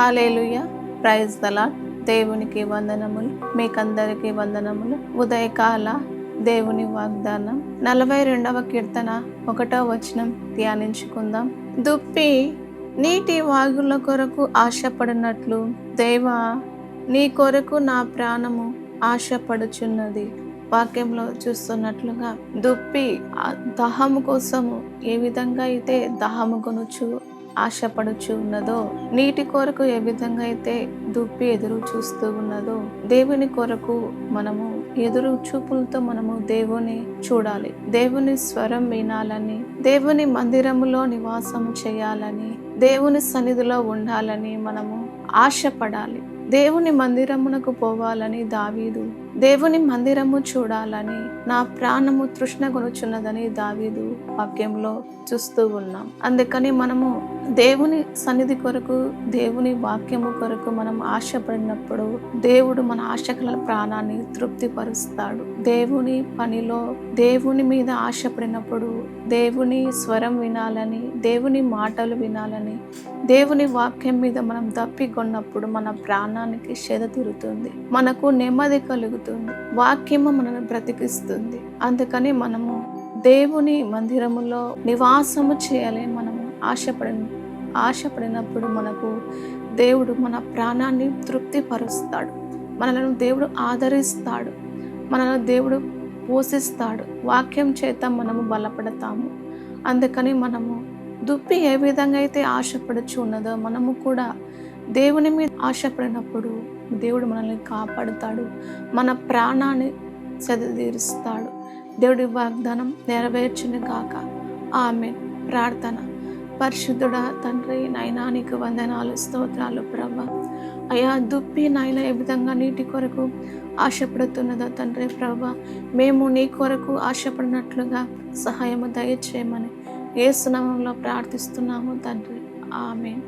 Hallelujah. Praise the lord. దేవునికి వందనములు. మీకందరికీ వందనములు. ఉదయకాల దేవుని వాగ్దానం 42వ కీర్తన 1వ వచనం ధ్యానించుకుందాం. దుప్పి నీటి వాగుల కొరకు ఆశపడినట్లు దేవా నీ కొరకు నా ప్రాణము ఆశపడుచున్నది. వాక్యంలో చూస్తున్నట్లుగా దుప్పి దహము కోసము ఏ విధంగా అయితే దహము కొనుచు ఆశపడుచు ఉన్నదో, నీటి కొరకు ఏ విధంగా అయితే దుప్పి ఎదురు చూస్తూ ఉన్నదో, దేవుని కొరకు మనము ఎదురు చూపులతో మనము దేవుని చూడాలి. దేవుని స్వరం వినాలని, దేవుని మందిరములో నివాసం చేయాలని, దేవుని సన్నిధిలో ఉండాలని మనము ఆశపడాలి. దేవుని మందిరమునకు పోవాలని దావీదు, దేవుని మందిరము చూడాలని నా ప్రాణము తృష్ణ కొనుచున్నదని దావీదు వాక్యంలో చూస్తూ ఉన్నాం. అందుకని మనము దేవుని సన్నిధి కొరకు, దేవుని వాక్యము కొరకు మనం ఆశపడినప్పుడు దేవుడు మన ఆశకల ప్రాణాన్ని తృప్తిపరుస్తాడు. దేవుని పనిలో దేవుని మీద ఆశపడినప్పుడు దేవుని స్వరం వినాలని, దేవుని మాటలు వినాలని, దేవుని వాక్యం మీద మనం దప్పికొన్నప్పుడు మన ప్రాణానికి సేద తీరుతుంది, మనకు నెమ్మది కలుగుతుంది, వాక్యము మనల్ని బ్రతికిస్తుంది. అందుకని మనము దేవుని మందిరములో నివాసము చేయాలి. మనము ఆశపడినప్పుడు మనకు దేవుడు మన ప్రాణాన్ని తృప్తిపరుస్తాడు, మనలను దేవుడు ఆదరిస్తాడు, మనల్ని దేవుడు పోషిస్తాడు. వాక్యం చేత మనము బలపడతాము. అందుకని మనము దుప్పి ఏ విధంగా అయితే ఆశపడుచు ఉన్నదో మనము కూడా దేవుని మీద ఆశపడినప్పుడు దేవుడు మనల్ని కాపాడుతాడు, మన ప్రాణాన్ని సరిదీరుస్తాడు. దేవుడి వాగ్దానం నెరవేర్చును గాక. ఆమేన్. ప్రార్థన. పరిశుద్ధుడా తండ్రి, నాయనా నీకు వందనాలు, స్తోత్రాలు ప్రభా. అయా దుప్పి నాయన ఏ విధంగా నీటి కొరకు ఆశపడుతున్నదో తండ్రి ప్రభా, మేము నీ కొరకు ఆశపడినట్లుగా సహాయము దయచేయమని యేసు నామములో ప్రార్థిస్తున్నాము తండ్రి. ఆమేన్.